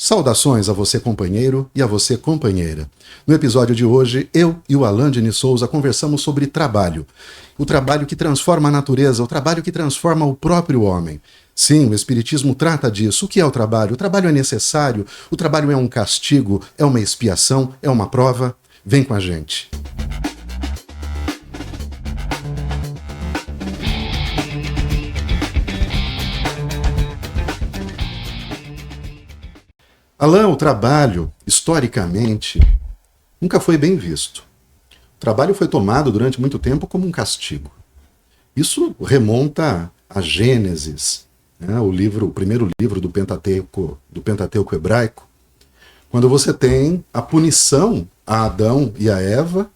Saudações a você, companheiro, e a você, companheira. No episódio de hoje, eu e o Alan Diniz Souza conversamos sobre trabalho. O trabalho que transforma a natureza, o trabalho que transforma o próprio homem. Sim, o Espiritismo trata disso. O que é o trabalho? O trabalho é necessário? O trabalho é um castigo? É uma expiação? É uma prova? Vem com a gente. Alan, o trabalho, historicamente, nunca foi bem visto. O trabalho foi tomado durante muito tempo como um castigo. Isso remonta a Gênesis, né? O primeiro livro do Pentateuco hebraico, quando você tem a punição a Adão e a Eva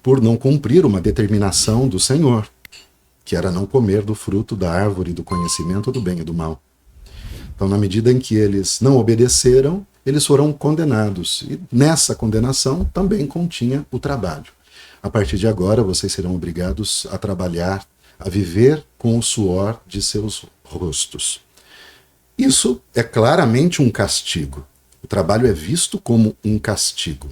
por não cumprir uma determinação do Senhor, que era não comer do fruto da árvore do conhecimento do bem e do mal. Então, na medida em que eles não obedeceram, eles foram condenados. E nessa condenação também continha o trabalho. A partir de agora, vocês serão obrigados a trabalhar, a viver com o suor de seus rostos. Isso é claramente um castigo. O trabalho é visto como um castigo.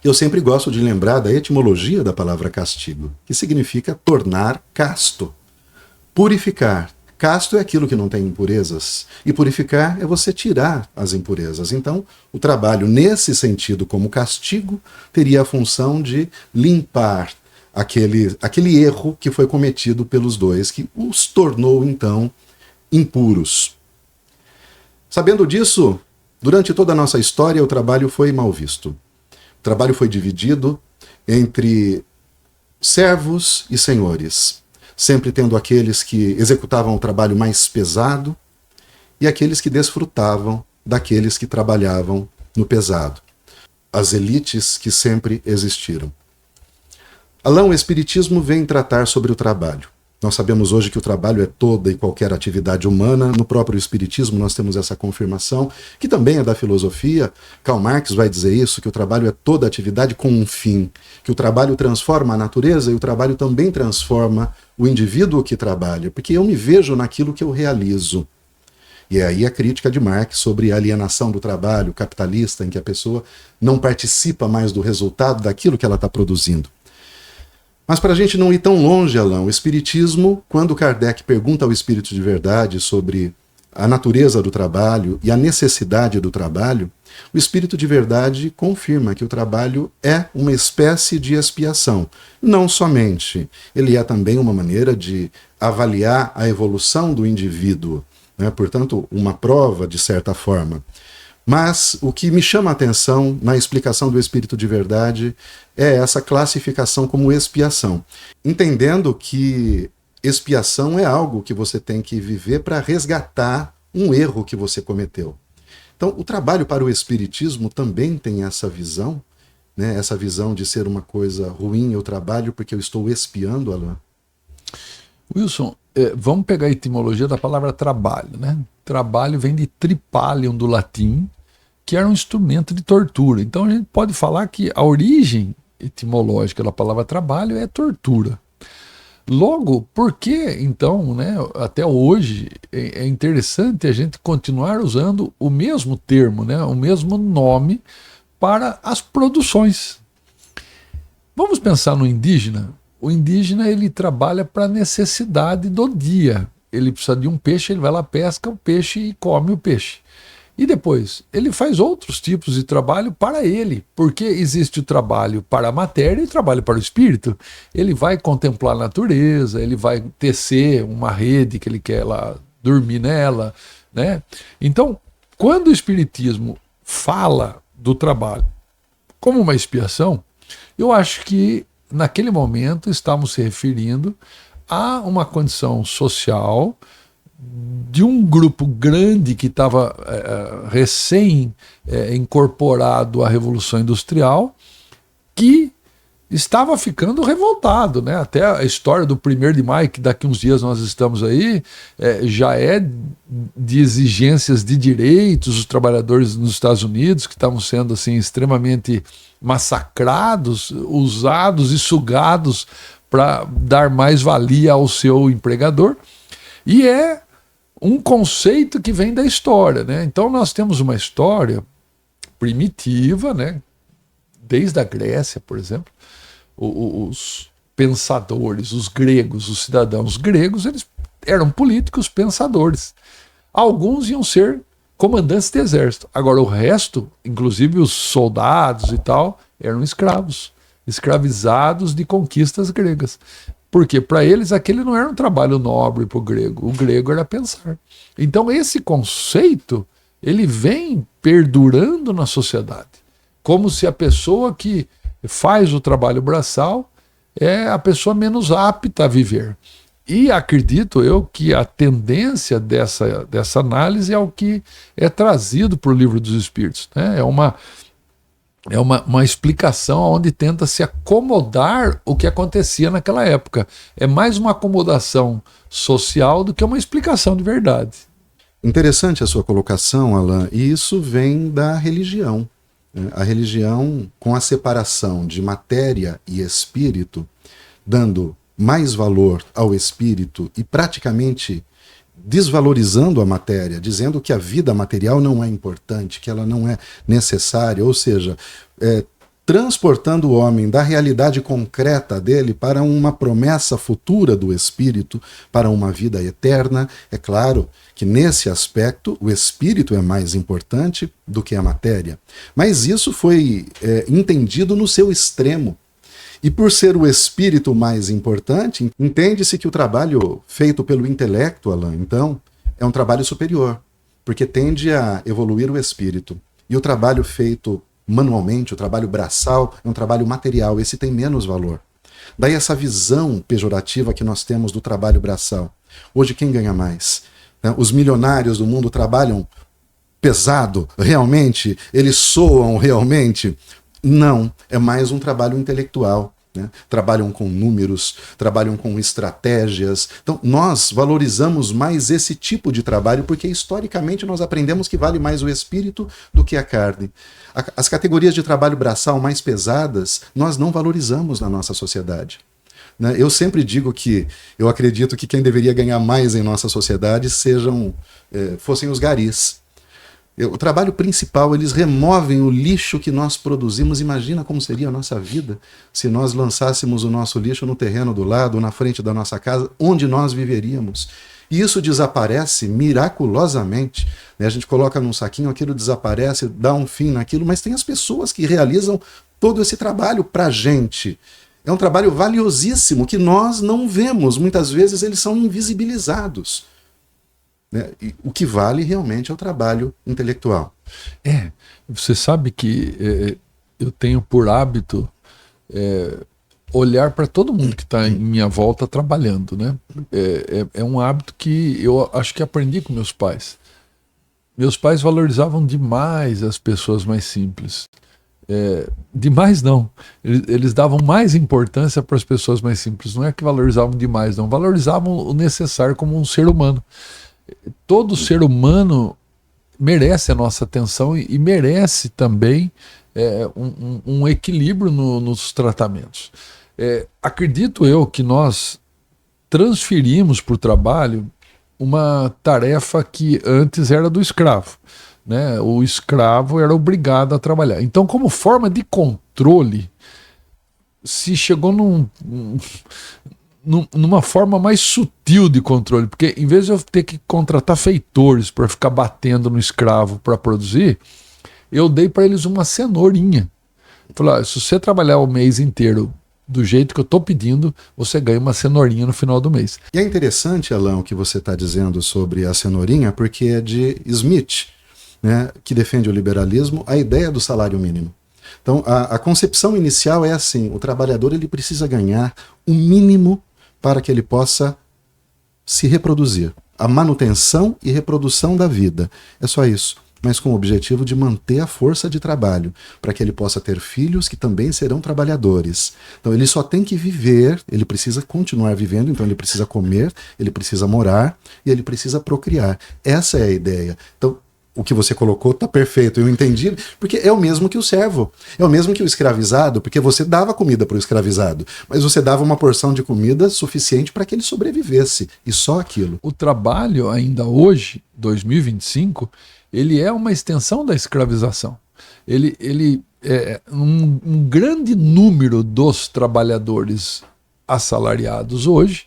Eu sempre gosto de lembrar da etimologia da palavra castigo, que significa tornar casto, purificar. Casto é aquilo que não tem impurezas, e purificar é você tirar as impurezas. Então, o trabalho, nesse sentido, como castigo, teria a função de limpar aquele erro que foi cometido pelos dois, que os tornou, então, impuros. Sabendo disso, durante toda a nossa história, o trabalho foi mal visto. O trabalho foi dividido entre servos e senhores, sempre tendo aqueles que executavam o trabalho mais pesado e aqueles que desfrutavam daqueles que trabalhavam no pesado. As elites que sempre existiram. Alan, o Espiritismo vem tratar sobre o trabalho. Nós sabemos hoje que o trabalho é toda e qualquer atividade humana. No próprio Espiritismo nós temos essa confirmação, que também é da filosofia. Karl Marx vai dizer isso, que o trabalho é toda atividade com um fim, que o trabalho transforma a natureza e o trabalho também transforma o indivíduo que trabalha, porque eu me vejo naquilo que eu realizo. E é aí a crítica de Marx sobre a alienação do trabalho capitalista, em que a pessoa não participa mais do resultado daquilo que ela está produzindo. Mas para a gente não ir tão longe, Alan, o Espiritismo, quando Kardec pergunta ao Espírito de Verdade sobre a natureza do trabalho e a necessidade do trabalho, o Espírito de Verdade confirma que o trabalho é uma espécie de expiação. Não somente, ele é também uma maneira de avaliar a evolução do indivíduo, né? Portanto, uma prova, de certa forma. Mas o que me chama a atenção na explicação do Espírito de Verdade é essa classificação como expiação. Entendendo que expiação é algo que você tem que viver para resgatar um erro que você cometeu. Então, o trabalho para o Espiritismo também tem essa visão, né? Essa visão de ser uma coisa ruim, eu trabalho porque eu estou expiando, Alan. Wilson, vamos pegar a etimologia da palavra trabalho, né? Trabalho vem de tripalium do latim, que era um instrumento de tortura. Então a gente pode falar que a origem etimológica da palavra trabalho é tortura. Logo, por que então, né, até hoje é interessante a gente continuar usando o mesmo termo, né, o mesmo nome para as produções? Vamos pensar no indígena. O indígena, ele trabalha para a necessidade do dia. Ele precisa de um peixe, ele vai lá, pesca o peixe e come o peixe. E depois, ele faz outros tipos de trabalho para ele, porque existe o trabalho para a matéria e o trabalho para o espírito. Ele vai contemplar a natureza, ele vai tecer uma rede que ele quer lá dormir nela, né? Então, quando o Espiritismo fala do trabalho como uma expiação, eu acho que naquele momento estamos se referindo a uma condição social de um grupo grande que estava recém incorporado à Revolução Industrial, que estava ficando revoltado, né? Até a história do 1º de maio, que daqui uns dias nós estamos aí, já é de exigências de direitos, os trabalhadores nos Estados Unidos, que estavam sendo assim, extremamente massacrados, usados e sugados para dar mais valia ao seu empregador. E é um conceito que vem da história, né? Então nós temos uma história primitiva, né? Desde a Grécia, por exemplo, os pensadores, os gregos, os cidadãos gregos, eles eram políticos pensadores. Alguns iam ser comandantes de exército. Agora o resto, inclusive os soldados e tal, eram escravos, escravizados de conquistas gregas. Porque para eles aquele não era um trabalho nobre para o grego era pensar. Então esse conceito, ele vem perdurando na sociedade, como se a pessoa que faz o trabalho braçal é a pessoa menos apta a viver. E acredito eu que a tendência dessa análise é o que é trazido para o Livro dos Espíritos, né? É uma explicação onde tenta se acomodar o que acontecia naquela época. É mais uma acomodação social do que uma explicação de verdade. Interessante a sua colocação, Alain, e isso vem da religião. A religião, com a separação de matéria e espírito, dando mais valor ao espírito e praticamente desvalorizando a matéria, dizendo que a vida material não é importante, que ela não é necessária, ou seja, transportando o homem da realidade concreta dele para uma promessa futura do espírito, para uma vida eterna. É claro que nesse aspecto o espírito é mais importante do que a matéria, mas isso foi entendido no seu extremo. E por ser o espírito mais importante, entende-se que o trabalho feito pelo intelecto, Alain, então, é um trabalho superior, porque tende a evoluir o espírito. E o trabalho feito manualmente, o trabalho braçal, é um trabalho material, esse tem menos valor. Daí essa visão pejorativa que nós temos do trabalho braçal. Hoje quem ganha mais? Os milionários do mundo trabalham pesado, realmente? Eles soam realmente? Não, é mais um trabalho intelectual, né? Trabalham com números, trabalham com estratégias. Então, nós valorizamos mais esse tipo de trabalho porque, historicamente, nós aprendemos que vale mais o espírito do que a carne. As categorias de trabalho braçal mais pesadas, nós não valorizamos na nossa sociedade. Eu sempre digo que eu acredito que quem deveria ganhar mais em nossa sociedade fossem os garis. O trabalho principal, eles removem o lixo que nós produzimos. Imagina como seria a nossa vida se nós lançássemos o nosso lixo no terreno do lado, na frente da nossa casa, onde nós viveríamos. E isso desaparece miraculosamente. A gente coloca num saquinho, aquilo desaparece, dá um fim naquilo, mas tem as pessoas que realizam todo esse trabalho para a gente. É um trabalho valiosíssimo que nós não vemos. Muitas vezes eles são invisibilizados. E o que vale realmente é o trabalho intelectual. Você sabe que eu tenho por hábito olhar para todo mundo que está em minha volta trabalhando, né? É um hábito que eu acho que aprendi com meus pais. Meus pais valorizavam demais as pessoas mais simples. Demais não. Eles davam mais importância para as pessoas mais simples. Não é que valorizavam demais, não. Valorizavam o necessário como um ser humano. Todo ser humano merece a nossa atenção e merece também um equilíbrio nos tratamentos. Acredito eu que nós transferimos para o trabalho uma tarefa que antes era do escravo, né? O escravo era obrigado a trabalhar. Então, como forma de controle, se chegou numa forma mais sutil de controle, porque em vez de eu ter que contratar feitores para ficar batendo no escravo para produzir, eu dei para eles uma cenourinha. Falei, se você trabalhar o mês inteiro do jeito que eu estou pedindo, você ganha uma cenourinha no final do mês. E é interessante, Alain, o que você está dizendo sobre a cenourinha, porque é de Smith, né, que defende o liberalismo, a ideia do salário mínimo. Então, a concepção inicial é assim: o trabalhador ele precisa ganhar o mínimo para que ele possa se reproduzir. A manutenção e reprodução da vida. É só isso. Mas com o objetivo de manter a força de trabalho, para que ele possa ter filhos que também serão trabalhadores. Então ele só tem que viver, ele precisa continuar vivendo, então ele precisa comer, ele precisa morar e ele precisa procriar. Essa é a ideia. Então, o que você colocou está perfeito, eu entendi, porque é o mesmo que o servo, é o mesmo que o escravizado, porque você dava comida para o escravizado, mas você dava uma porção de comida suficiente para que ele sobrevivesse, e só aquilo. O trabalho, ainda hoje, 2025, ele é uma extensão da escravização. Um grande número dos trabalhadores assalariados hoje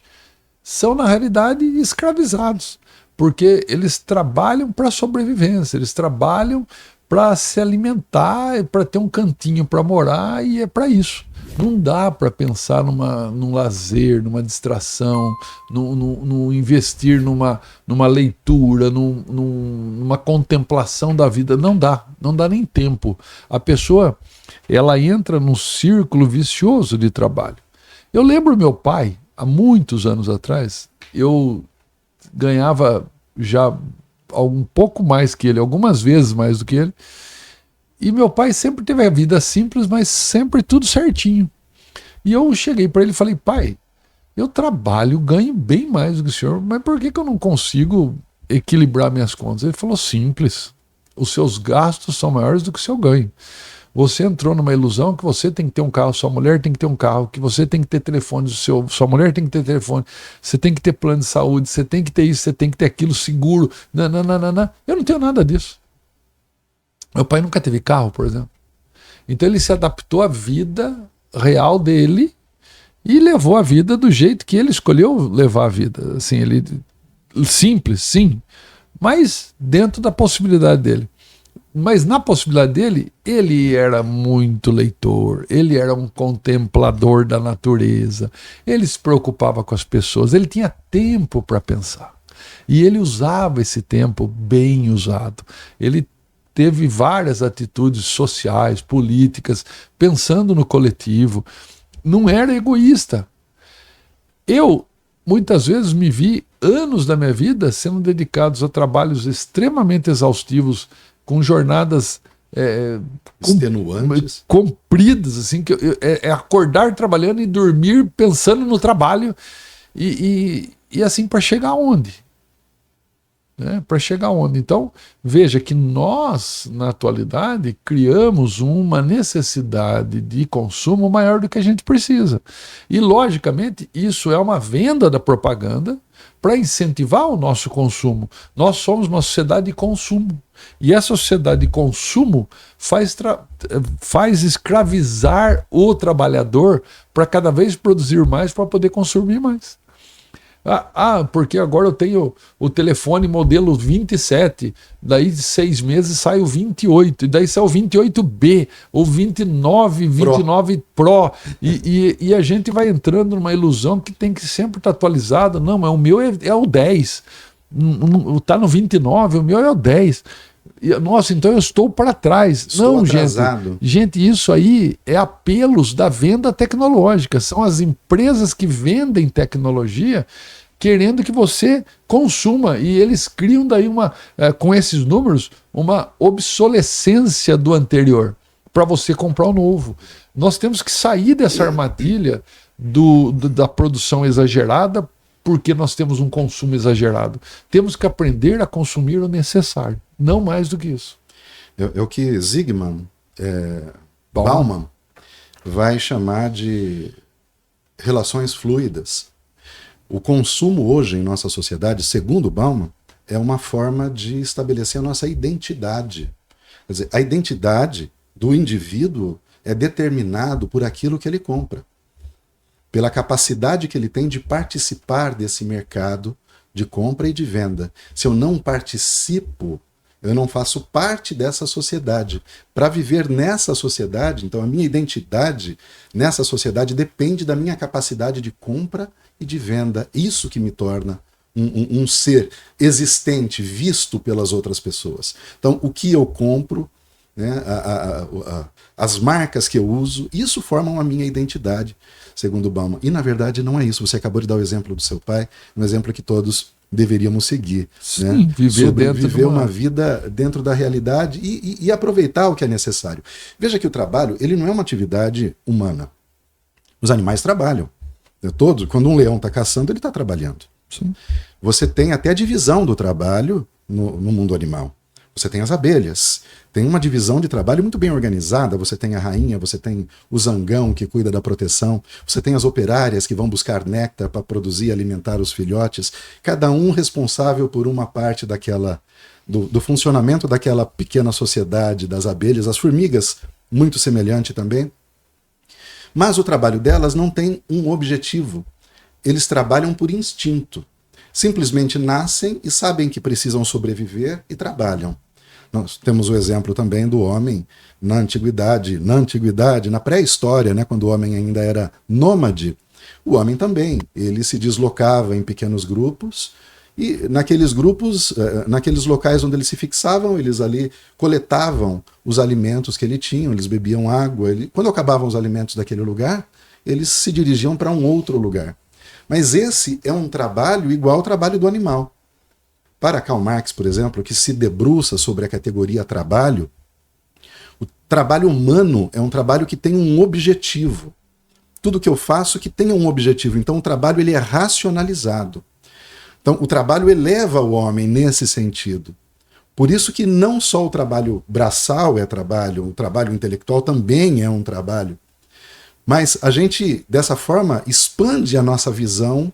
são, na realidade, escravizados, porque eles trabalham para sobrevivência, eles trabalham para se alimentar, para ter um cantinho para morar, e é para isso. Não dá para pensar num lazer, numa distração, no investir numa leitura, numa contemplação da vida. Não dá nem tempo. A pessoa, ela entra num círculo vicioso de trabalho. Eu lembro meu pai, há muitos anos atrás, eu ganhava já um pouco mais que ele, algumas vezes mais do que ele, e meu pai sempre teve a vida simples, mas sempre tudo certinho. E eu cheguei para ele e falei: pai, eu trabalho, ganho bem mais do que o senhor, mas por que eu não consigo equilibrar minhas contas? Ele falou: simples, os seus gastos são maiores do que o seu ganho. Você entrou numa ilusão que você tem que ter um carro, sua mulher tem que ter um carro, que você tem que ter telefone, sua mulher tem que ter telefone, você tem que ter plano de saúde, você tem que ter isso, você tem que ter aquilo, seguro. Não. Eu não tenho nada disso. Meu pai nunca teve carro, por exemplo. Então ele se adaptou à vida real dele e levou a vida do jeito que ele escolheu levar a vida. Assim, ele simples, sim, mas dentro da possibilidade dele. Mas na possibilidade dele, ele era muito leitor, ele era um contemplador da natureza, ele se preocupava com as pessoas, ele tinha tempo para pensar. E ele usava esse tempo bem usado. Ele teve várias atitudes sociais, políticas, pensando no coletivo. Não era egoísta. Eu, muitas vezes, me vi anos da minha vida sendo dedicados a trabalhos extremamente exaustivos, com jornadas extenuantes, compridas, assim, que acordar trabalhando e dormir pensando no trabalho, e assim, para chegar onde? Para chegar onde? Então, veja que nós, na atualidade, criamos uma necessidade de consumo maior do que a gente precisa. E, logicamente, isso é uma venda da propaganda para incentivar o nosso consumo. Nós somos uma sociedade de consumo. E essa sociedade de consumo faz escravizar o trabalhador para cada vez produzir mais para poder consumir mais. Porque agora eu tenho o telefone modelo 27, daí de 6 meses sai o 28, e daí sai o 28B, o 29 Pro. E a gente vai entrando numa ilusão que tem que sempre estar atualizado. Não, mas o meu é o 10, está no 29, o meu é o 10. Nossa, então eu estou para trás. Estou atrasado. Gente, isso aí é apelos da venda tecnológica. São as empresas que vendem tecnologia querendo que você consuma. E eles criam daí com esses números, uma obsolescência do anterior para você comprar o novo. Nós temos que sair dessa armadilha da produção exagerada, porque nós temos um consumo exagerado. Temos que aprender a consumir o necessário, não mais do que isso. É o que Zygmunt Bauman vai chamar de relações fluidas. O consumo hoje em nossa sociedade, segundo Bauman, é uma forma de estabelecer a nossa identidade. Quer dizer, a identidade do indivíduo é determinado por aquilo que ele compra, pela capacidade que ele tem de participar desse mercado de compra e de venda. Se eu não participo, eu não faço parte dessa sociedade. Para viver nessa sociedade, então a minha identidade nessa sociedade depende da minha capacidade de compra e de venda. Isso que me torna um ser existente, visto pelas outras pessoas. Então, o que eu compro, né, as marcas que eu uso, isso formam a minha identidade, segundo o Bauman. E, na verdade, não é isso. Você acabou de dar o exemplo do seu pai, um exemplo que todos deveríamos seguir. Sim, né? viver uma vida dentro da realidade e aproveitar o que é necessário. Veja que o trabalho, ele não é uma atividade humana. Os animais trabalham. Todos, quando um leão está caçando, ele está trabalhando. Sim. Você tem até a divisão do trabalho no mundo animal. Você tem as abelhas. Tem uma divisão de trabalho muito bem organizada. Você tem a rainha, você tem o zangão que cuida da proteção, você tem as operárias que vão buscar néctar para produzir e alimentar os filhotes. Cada um responsável por uma parte daquela do funcionamento daquela pequena sociedade das abelhas. As formigas, muito semelhante também. Mas o trabalho delas não tem um objetivo. Eles trabalham por instinto. Simplesmente nascem e sabem que precisam sobreviver e trabalham. Nós temos o exemplo também do homem na antiguidade, na pré-história, né, quando o homem ainda era nômade. O homem também, ele se deslocava em pequenos grupos e naqueles grupos, naqueles locais onde eles se fixavam, eles ali coletavam os alimentos que ele tinha, eles bebiam água. Quando acabavam os alimentos daquele lugar, eles se dirigiam para um outro lugar. Mas esse é um trabalho igual ao trabalho do animal. Para Karl Marx, por exemplo, que se debruça sobre a categoria trabalho, o trabalho humano é um trabalho que tem um objetivo. Tudo que eu faço que tenha um objetivo. Então o trabalho ele é racionalizado. Então o trabalho eleva o homem nesse sentido. Por isso que não só o trabalho braçal é trabalho, o trabalho intelectual também é um trabalho. Mas a gente, dessa forma, expande a nossa visão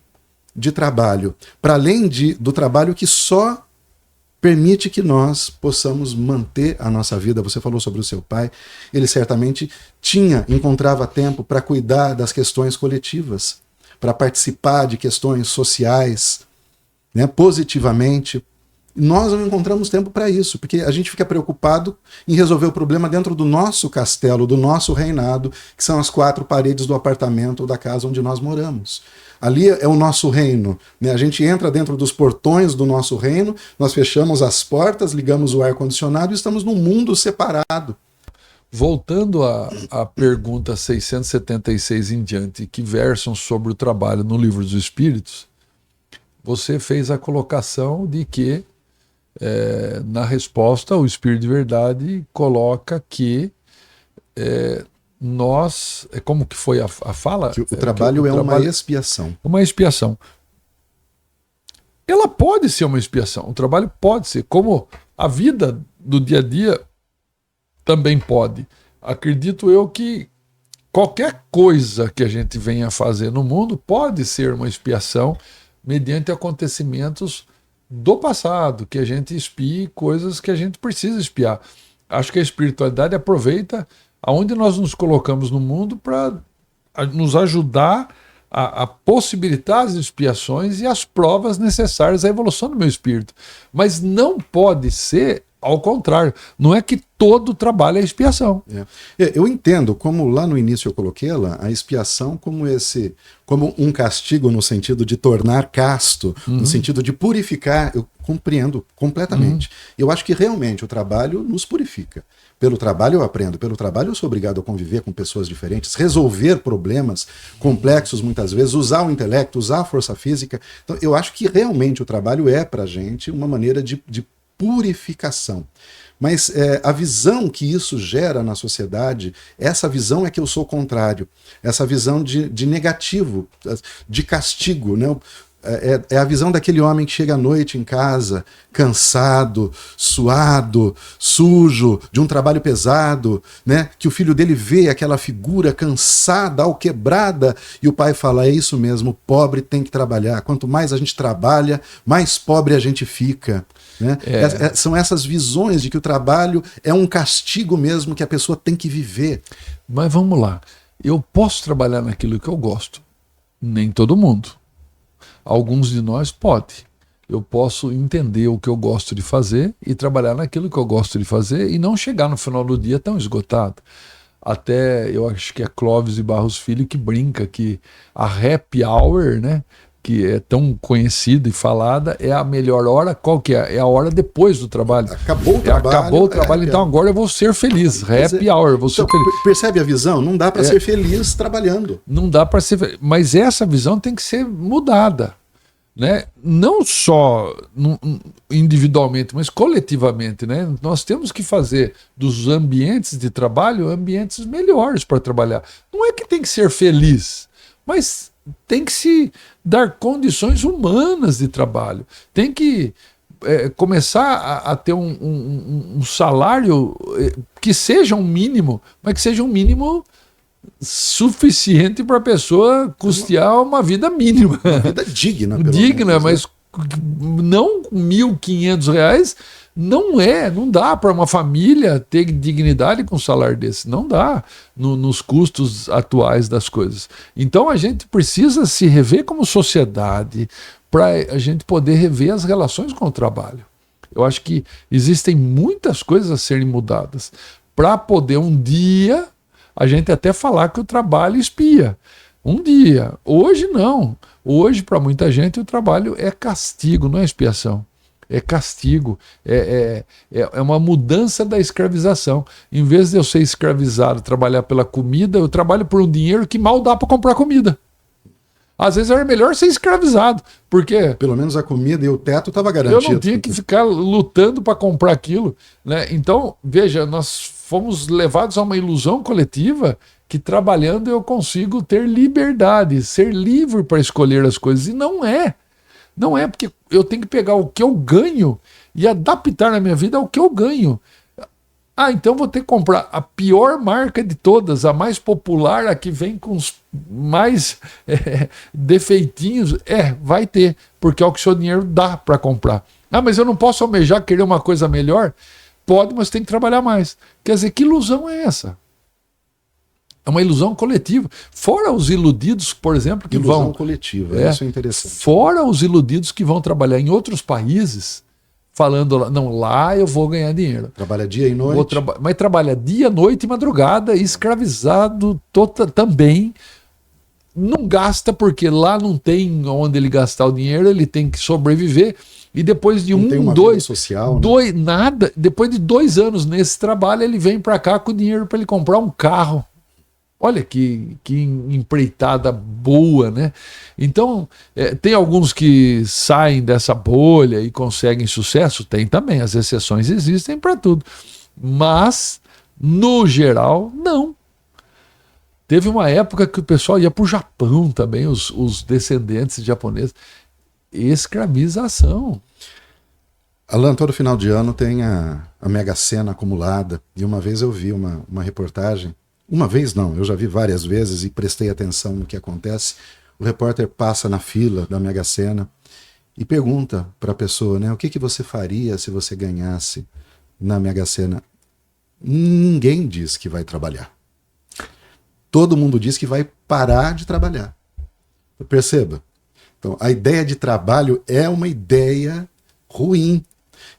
de trabalho, para além do trabalho que só permite que nós possamos manter a nossa vida. Você falou sobre o seu pai, ele certamente encontrava tempo para cuidar das questões coletivas, para participar de questões sociais, né, positivamente. Nós não encontramos tempo para isso, porque a gente fica preocupado em resolver o problema dentro do nosso castelo, do nosso reinado, que são as 4 paredes do apartamento ou da casa onde nós moramos. Ali é o nosso reino, né? A gente entra dentro dos portões do nosso reino, nós fechamos as portas, ligamos o ar-condicionado e estamos num mundo separado. Voltando à pergunta 676 em diante, que versam sobre o trabalho no Livro dos Espíritos, você fez a colocação de que na resposta, o Espírito de Verdade coloca que nós... Como que foi a fala? Que o trabalho é uma expiação. Uma expiação. Ela pode ser uma expiação. O trabalho pode ser. Como a vida do dia a dia também pode. Acredito eu que qualquer coisa que a gente venha fazer no mundo pode ser uma expiação mediante acontecimentos do passado, que a gente expie coisas que a gente precisa expiar. Acho que a espiritualidade aproveita aonde nós nos colocamos no mundo para nos ajudar a possibilitar as expiações e as provas necessárias à evolução do meu espírito. Mas não pode ser ao contrário. Não é que todo trabalho é expiação. Eu entendo, como lá no início eu coloquei a expiação como um castigo no sentido de tornar casto, no sentido de purificar. Eu compreendo completamente. Eu acho que realmente o trabalho nos purifica. Pelo trabalho eu aprendo, pelo trabalho eu sou obrigado a conviver com pessoas diferentes, resolver problemas complexos muitas vezes, usar o intelecto, usar a força física. Então eu acho que realmente o trabalho é pra gente uma maneira de purificação. Mas a visão que isso gera na sociedade, essa visão é que eu sou contrário. Essa visão de negativo, de castigo, né? É a visão daquele homem que chega à noite em casa, cansado, suado, sujo, de um trabalho pesado, né? Que o filho dele vê aquela figura cansada, alquebrada, e o pai fala, é isso mesmo, o pobre tem que trabalhar. Quanto mais a gente trabalha, mais pobre a gente fica. Né? São essas visões de que o trabalho é um castigo mesmo que a pessoa tem que viver. Mas vamos lá, eu posso trabalhar naquilo que eu gosto. Nem todo mundo. Alguns de nós pode. Eu posso entender o que eu gosto de fazer e trabalhar naquilo que eu gosto de fazer e não chegar no final do dia tão esgotado. Até eu acho que é Clóvis de Barros Filho que brinca que a happy hour, né, que é tão conhecida e falada, é a melhor hora. Qual que é? É a hora depois do trabalho. Acabou o trabalho. Acabou o trabalho, então agora eu vou ser feliz. Happy hour, eu vou ser feliz. Percebe a visão? Não dá para ser feliz trabalhando. Não dá para ser feliz. Mas essa visão tem que ser mudada. Né? Não só individualmente, mas coletivamente. Né? Nós temos que fazer dos ambientes de trabalho ambientes melhores para trabalhar. Não é que tem que ser feliz, mas tem que se dar condições humanas de trabalho. Tem que começar a ter um salário que seja um mínimo, mas que seja um mínimo suficiente para a pessoa custear uma vida mínima. Uma vida digna, pelo digna, menos, mas não R$1.500 não dá para uma família ter dignidade com um salário desse, não dá nos custos atuais das coisas. Então a gente precisa se rever como sociedade para a gente poder rever as relações com o trabalho. Eu acho que existem muitas coisas a serem mudadas para poder um dia a gente até falar que o trabalho espia. Um dia. Hoje não. Hoje, para muita gente, o trabalho é castigo, não é expiação. É castigo. É uma mudança da escravização. Em vez de eu ser escravizado, trabalhar pela comida, eu trabalho por um dinheiro que mal dá para comprar comida. Às vezes era melhor ser escravizado, porque pelo menos a comida e o teto estava garantido. Eu não tinha que ficar lutando para comprar aquilo, né? Então, veja, nós fomos levados a uma ilusão coletiva que trabalhando eu consigo ter liberdade, ser livre para escolher as coisas. E não é. Não é, porque eu tenho que pegar o que eu ganho e adaptar na minha vida ao que eu ganho. Então vou ter que comprar a pior marca de todas, a mais popular, a que vem com os mais defeitinhos. Vai ter, porque é o que o seu dinheiro dá para comprar. Mas eu não posso almejar querer uma coisa melhor? Pode, mas tem que trabalhar mais. Quer dizer, que ilusão é essa? É uma ilusão coletiva. Fora os iludidos, por exemplo, que ilusão vão... coletiva, isso é interessante. Fora os iludidos que vão trabalhar em outros países, falando, não, lá eu vou ganhar dinheiro. Trabalha dia e noite. Mas trabalha dia, noite e madrugada, escravizado também. Não gasta, porque lá não tem onde ele gastar o dinheiro, ele tem que sobreviver. E depois de depois de 2 anos nesse trabalho, ele vem para cá com o dinheiro para ele comprar um carro. Olha que empreitada boa, né? Então, tem alguns que saem dessa bolha e conseguem sucesso? Tem também, as exceções existem para tudo. Mas, no geral, não. Teve uma época que o pessoal ia para o Japão também, os descendentes japoneses. Escravização. Alan, todo final de ano tem a Mega Sena acumulada. E uma vez eu vi uma reportagem. Uma vez não, eu já vi várias vezes e prestei atenção no que acontece. O repórter passa na fila da Mega Sena e pergunta para a pessoa, né, o que você faria se você ganhasse na Mega Sena? Ninguém diz que vai trabalhar. Todo mundo diz que vai parar de trabalhar. Perceba? Então, a ideia de trabalho é uma ideia ruim.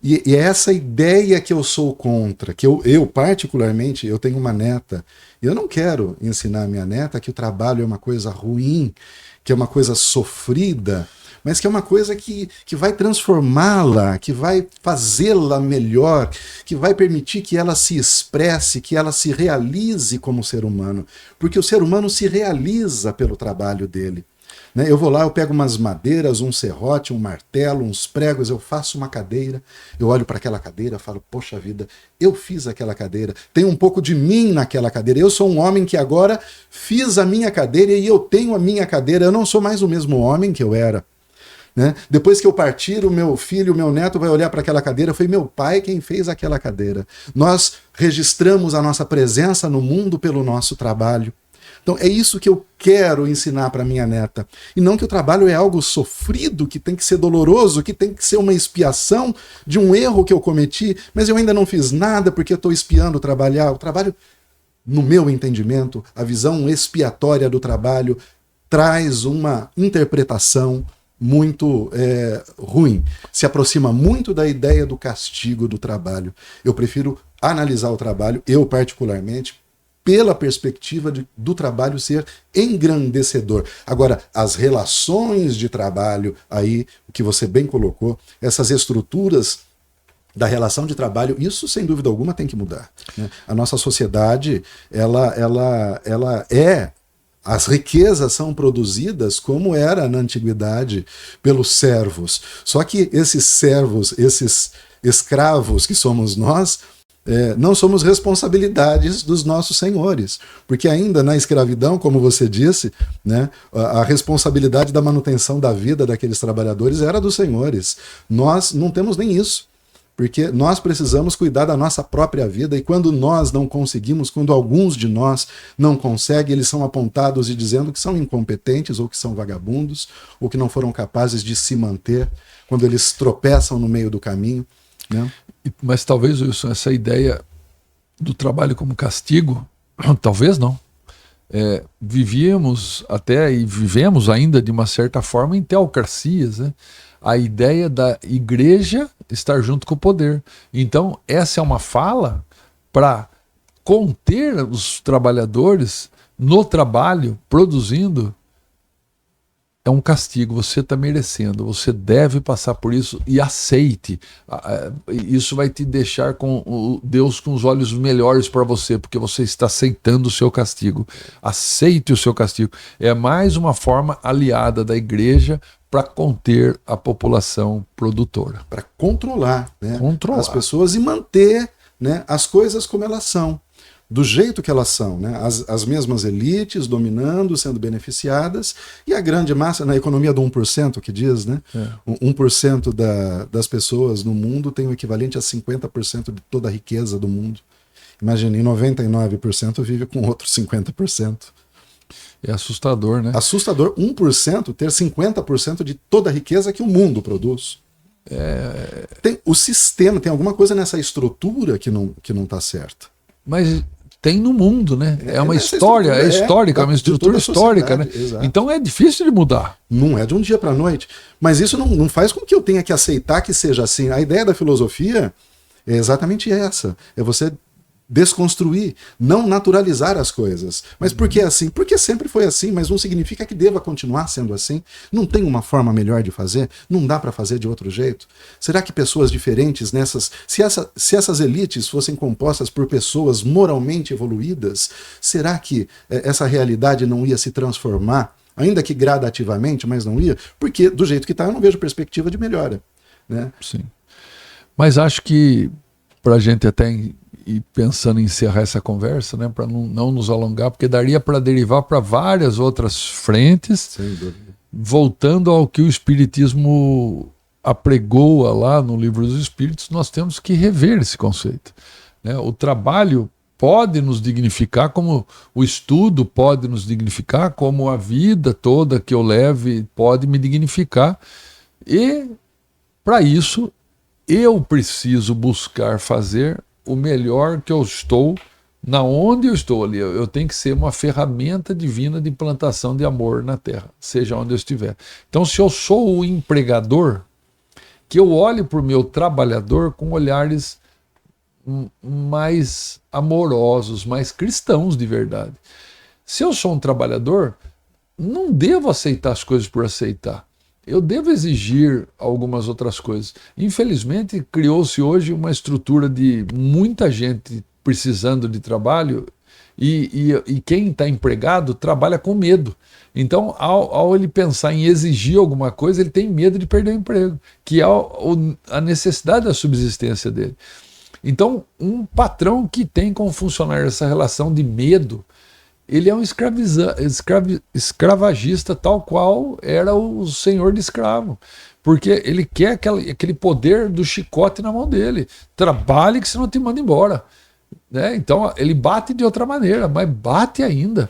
E é essa ideia que eu sou contra, que eu particularmente, eu tenho uma neta, e eu não quero ensinar a minha neta que o trabalho é uma coisa ruim, que é uma coisa sofrida, mas que é uma coisa que vai transformá-la, que vai fazê-la melhor, que vai permitir que ela se expresse, que ela se realize como ser humano, porque o ser humano se realiza pelo trabalho dele. Eu vou lá, eu pego umas madeiras, um serrote, um martelo, uns pregos, eu faço uma cadeira, eu olho para aquela cadeira e falo, poxa vida, eu fiz aquela cadeira, tem um pouco de mim naquela cadeira, eu sou um homem que agora fiz a minha cadeira e eu tenho a minha cadeira, eu não sou mais o mesmo homem que eu era. Depois que eu partir, o meu filho, o meu neto vai olhar para aquela cadeira, foi meu pai quem fez aquela cadeira. Nós registramos a nossa presença no mundo pelo nosso trabalho. Então é isso que eu quero ensinar para minha neta. E não que o trabalho é algo sofrido, que tem que ser doloroso, que tem que ser uma expiação de um erro que eu cometi, mas eu ainda não fiz nada porque eu estou espiando trabalhar. O trabalho, no meu entendimento, a visão expiatória do trabalho traz uma interpretação muito ruim. Se aproxima muito da ideia do castigo do trabalho. Eu prefiro analisar o trabalho, eu particularmente, pela perspectiva do trabalho ser engrandecedor. Agora, as relações de trabalho, aí, o que você bem colocou, essas estruturas da relação de trabalho, isso sem dúvida alguma tem que mudar. A nossa sociedade, as riquezas são produzidas como era na antiguidade pelos servos. Só que esses servos, esses escravos que somos nós, não somos responsabilidades dos nossos senhores, porque ainda na escravidão, como você disse, né, a responsabilidade da manutenção da vida daqueles trabalhadores era dos senhores. Nós não temos nem isso, porque nós precisamos cuidar da nossa própria vida, e quando nós não conseguimos, quando alguns de nós não conseguem, eles são apontados e dizendo que são incompetentes, ou que são vagabundos, ou que não foram capazes de se manter, quando eles tropeçam no meio do caminho, né? Mas talvez, Wilson, essa ideia do trabalho como castigo, talvez não. Vivíamos até e vivemos ainda de uma certa forma em teocracias, né? A ideia da igreja estar junto com o poder. Então, essa é uma fala para conter os trabalhadores no trabalho, produzindo. É um castigo, você está merecendo, você deve passar por isso e aceite. Isso vai te deixar com Deus com os olhos melhores para você, porque você está aceitando o seu castigo. Aceite o seu castigo. É mais uma forma aliada da igreja para conter a população produtora. Para controlar, né, as pessoas e manter, né, as coisas como elas são. Do jeito que elas são, né? As mesmas elites dominando, sendo beneficiadas, e a grande massa, na economia do 1%, que diz, né? 1% das pessoas no mundo tem o equivalente a 50% de toda a riqueza do mundo. Imagine, 99% vive com outros 50%. É assustador, né? Assustador 1% ter 50% de toda a riqueza que o mundo produz. Tem o sistema, tem alguma coisa nessa estrutura que não está certa. Mas tem no mundo, né? É uma história, é histórica, é uma estrutura histórica, né? Exato. Então é difícil de mudar. Não é de um dia para a noite. Mas isso não faz com que eu tenha que aceitar que seja assim. A ideia da filosofia é exatamente essa. É você desconstruir, não naturalizar as coisas. Mas por que assim? Porque sempre foi assim, mas não significa que deva continuar sendo assim. Não tem uma forma melhor de fazer? Não dá para fazer de outro jeito? Será que pessoas diferentes nessas... Se essas elites fossem compostas por pessoas moralmente evoluídas, será que essa realidade não ia se transformar? Ainda que gradativamente, mas não ia? Porque do jeito que está, eu não vejo perspectiva de melhora, né? Sim. Mas acho que, para a gente até... E pensando em encerrar essa conversa, né, para não nos alongar, porque daria para derivar para várias outras frentes, sem dúvida, voltando ao que o Espiritismo apregoa lá no Livro dos Espíritos, nós temos que rever esse conceito, né? O trabalho pode nos dignificar, como o estudo pode nos dignificar, como a vida toda que eu leve pode me dignificar, e para isso eu preciso buscar fazer o melhor que eu estou, na onde eu estou ali. Eu tenho que ser uma ferramenta divina de implantação de amor na Terra, seja onde eu estiver. Então, se eu sou o empregador, que eu olhe para o meu trabalhador com olhares mais amorosos, mais cristãos de verdade. Se eu sou um trabalhador, não devo aceitar as coisas por aceitar. Eu devo exigir algumas outras coisas. Infelizmente, criou-se hoje uma estrutura de muita gente precisando de trabalho e quem está empregado trabalha com medo. Então, ao ele pensar em exigir alguma coisa, ele tem medo de perder o emprego, que é a necessidade da subsistência dele. Então, um patrão que tem como funcionário essa relação de medo, ele é um escravagista tal qual era o senhor de escravo. Porque ele quer aquele poder do chicote na mão dele. Trabalhe que senão te manda embora. Né? Então ele bate de outra maneira, mas bate ainda.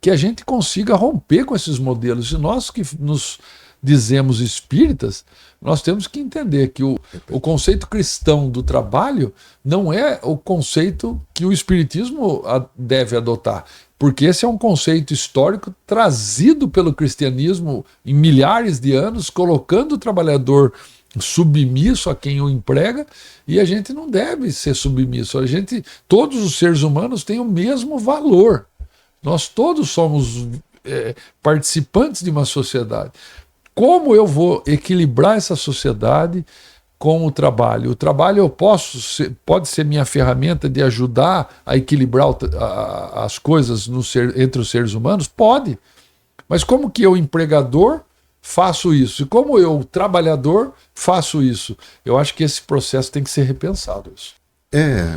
Que a gente consiga romper com esses modelos. E nós que nos dizemos espíritas, nós temos que entender que o conceito cristão do trabalho não é o conceito que o espiritismo deve adotar. Porque esse é um conceito histórico trazido pelo cristianismo em milhares de anos, colocando o trabalhador submisso a quem o emprega, e a gente não deve ser submisso. Todos os seres humanos têm o mesmo valor. Nós todos somos participantes de uma sociedade. Como eu vou equilibrar essa sociedade com o trabalho? O trabalho pode ser minha ferramenta de ajudar a equilibrar as coisas entre os seres humanos? Pode. Mas como que eu, empregador, faço isso? E como eu, trabalhador, faço isso? Eu acho que esse processo tem que ser repensado. Isso.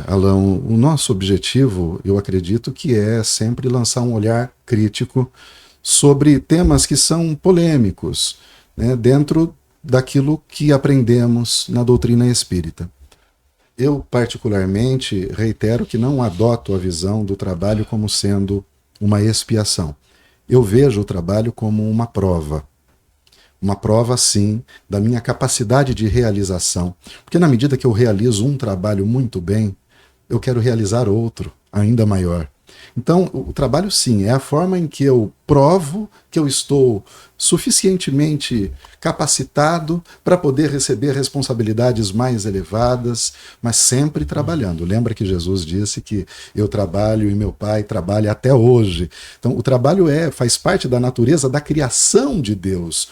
Alan, o nosso objetivo, eu acredito que é sempre lançar um olhar crítico sobre temas que são polêmicos, né, dentro daquilo que aprendemos na doutrina espírita. Eu, particularmente, reitero que não adoto a visão do trabalho como sendo uma expiação. Eu vejo o trabalho como uma prova. Uma prova, sim, da minha capacidade de realização. Porque na medida que eu realizo um trabalho muito bem, eu quero realizar outro ainda maior. Então, o trabalho, sim, é a forma em que eu provo que eu estou suficientemente capacitado para poder receber responsabilidades mais elevadas, mas sempre trabalhando. Lembra que Jesus disse que eu trabalho e meu Pai trabalha até hoje. Então, o trabalho faz parte da natureza da criação de Deus.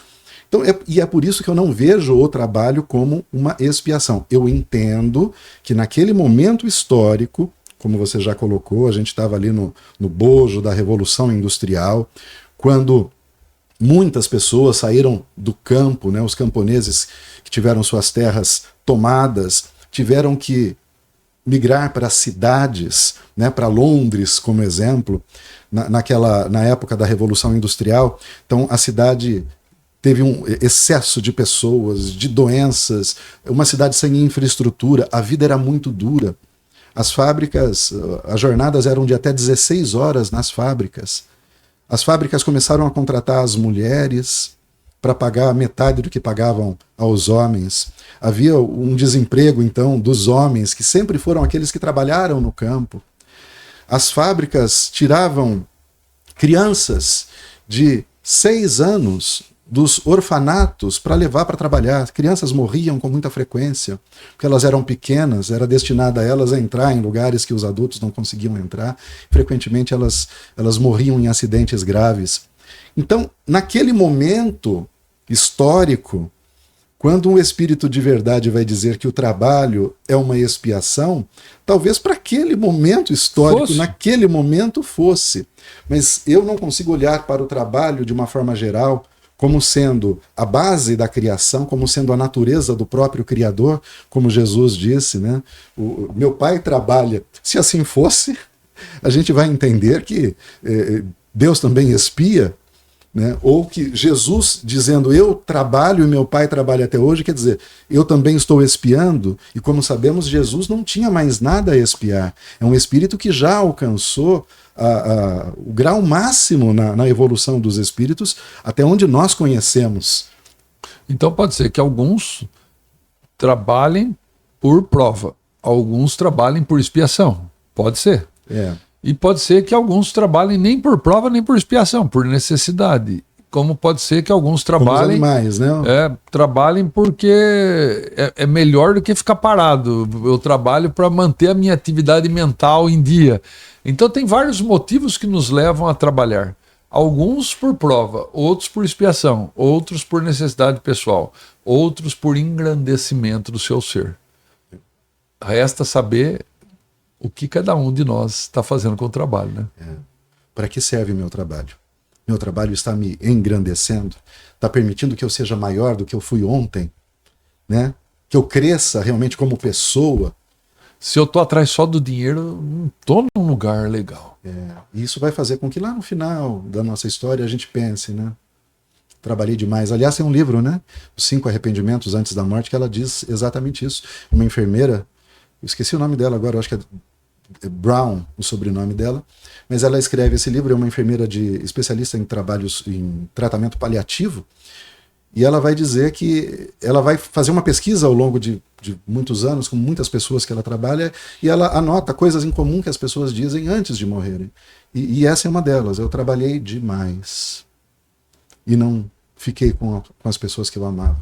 Então, é por isso que eu não vejo o trabalho como uma expiação. Eu entendo que naquele momento histórico, como você já colocou, a gente estava ali no bojo da Revolução Industrial, quando muitas pessoas saíram do campo, né, os camponeses que tiveram suas terras tomadas, tiveram que migrar para cidades, né, para Londres, como exemplo, na época da Revolução Industrial. Então, a cidade teve um excesso de pessoas, de doenças, uma cidade sem infraestrutura, a vida era muito dura. As fábricas, as jornadas eram de até 16 horas nas fábricas. As fábricas começaram a contratar as mulheres para pagar metade do que pagavam aos homens. Havia um desemprego, então, dos homens, que sempre foram aqueles que trabalharam no campo. As fábricas tiravam crianças de 6 anos dos orfanatos para levar para trabalhar. Crianças morriam com muita frequência, porque elas eram pequenas, era destinada a elas a entrar em lugares que os adultos não conseguiam entrar. Frequentemente elas morriam em acidentes graves. Então, naquele momento histórico, quando um espírito de verdade vai dizer que o trabalho é uma expiação, talvez para aquele momento histórico, naquele momento fosse. Mas eu não consigo olhar para o trabalho de uma forma geral como sendo a base da criação, como sendo a natureza do próprio Criador, como Jesus disse, né? O meu Pai trabalha. Se assim fosse, a gente vai entender que Deus também expia, né? Ou que Jesus dizendo eu trabalho e meu Pai trabalha até hoje, quer dizer, eu também estou expiando, e como sabemos, Jesus não tinha mais nada a expiar. É um espírito que já alcançou o grau máximo na evolução dos espíritos, até onde nós conhecemos. Então pode ser que alguns trabalhem por prova, alguns trabalhem por expiação. Pode ser. E pode ser que alguns trabalhem nem por prova nem por expiação, por necessidade. Como pode ser que alguns trabalhem, como os animais, né? Trabalhem porque é melhor do que ficar parado. Eu trabalho para manter a minha atividade mental em dia. Então tem vários motivos que nos levam a trabalhar. Alguns por prova, outros por expiação, outros por necessidade pessoal, outros por engrandecimento do seu ser. Resta saber o que cada um de nós está fazendo com o trabalho, né? Para que serve meu trabalho? Meu trabalho está me engrandecendo? Está permitindo que eu seja maior do que eu fui ontem? Né? Que eu cresça realmente como pessoa? Se eu estou atrás só do dinheiro, não estou num lugar legal. E isso vai fazer com que lá no final da nossa história a gente pense, né? Trabalhei demais. Aliás, tem um livro, né? Os 5 Arrependimentos Antes da Morte, que ela diz exatamente isso. Uma enfermeira, eu esqueci o nome dela agora, eu acho que é Brown, o sobrenome dela, mas ela escreve esse livro, é uma enfermeira especialista em tratamento paliativo, e ela vai dizer que ela vai fazer uma pesquisa ao longo de muitos anos, com muitas pessoas que ela trabalha, e ela anota coisas em comum que as pessoas dizem antes de morrerem. E essa é uma delas. Eu trabalhei demais e não fiquei com as pessoas que eu amava.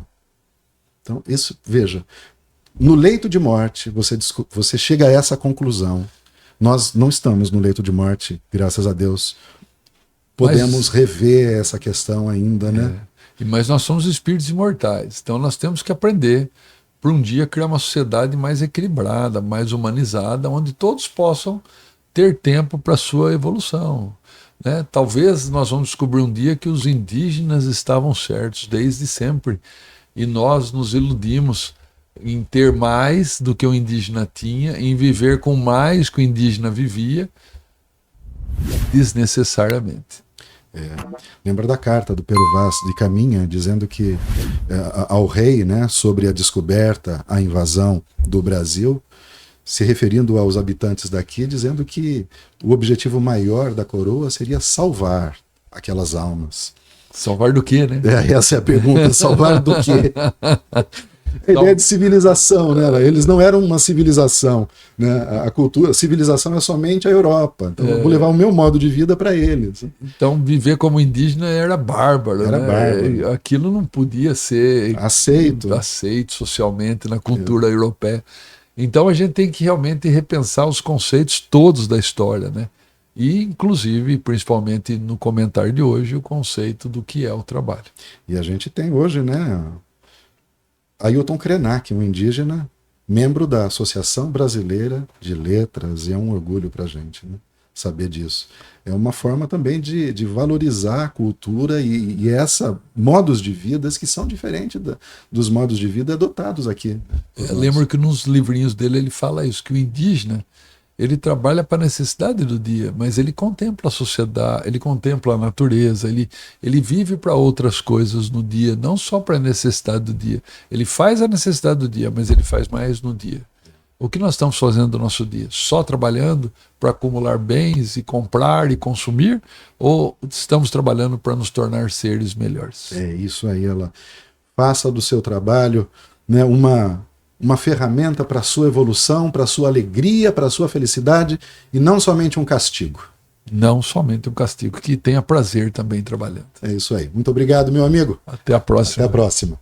Então, isso, veja, no leito de morte, você chega a essa conclusão. Nós não estamos no leito de morte, graças a Deus. Podemos rever essa questão ainda, né? Mas nós somos espíritos imortais, então nós temos que aprender para um dia criar uma sociedade mais equilibrada, mais humanizada, onde todos possam ter tempo para a sua evolução, né? Talvez nós vamos descobrir um dia que os indígenas estavam certos desde sempre e nós nos iludimos em ter mais do que o indígena tinha, em viver com mais que o indígena vivia, desnecessariamente. Lembra da carta do Pero Vaz de Caminha, dizendo que ao rei, né, sobre a descoberta, a invasão do Brasil, se referindo aos habitantes daqui, dizendo que o objetivo maior da coroa seria salvar aquelas almas. Salvar do quê, né? Essa é a pergunta, salvar do quê? A ideia de civilização, né? Eles não eram uma civilização, né? A civilização é somente a Europa. Então eu vou levar o meu modo de vida para eles. Então viver como indígena era bárbaro, Era né? bárbaro. Aquilo não podia ser Aceito socialmente na cultura europeia. Então a gente tem que realmente repensar os conceitos todos da história, né? E inclusive, principalmente no comentário de hoje, o conceito do que é o trabalho. E a gente tem hoje, né, Ailton Krenak, um indígena, membro da Associação Brasileira de Letras, e é um orgulho para a gente, né, saber disso. É uma forma também de valorizar a cultura e essa modos de vida que são diferentes dos modos de vida adotados aqui. Eu lembro que nos livrinhos dele ele fala isso, que o indígena ele trabalha para a necessidade do dia, mas ele contempla a sociedade, ele contempla a natureza, ele vive para outras coisas no dia, não só para a necessidade do dia. Ele faz a necessidade do dia, mas ele faz mais no dia. O que nós estamos fazendo no nosso dia? Só trabalhando para acumular bens e comprar e consumir? Ou estamos trabalhando para nos tornar seres melhores? É isso aí, ela faça do seu trabalho, né, uma ferramenta para a sua evolução, para a sua alegria, para a sua felicidade, e não somente um castigo. Não somente um castigo, que tenha prazer também trabalhando. É isso aí. Muito obrigado, meu amigo. Até a próxima. Até a próxima.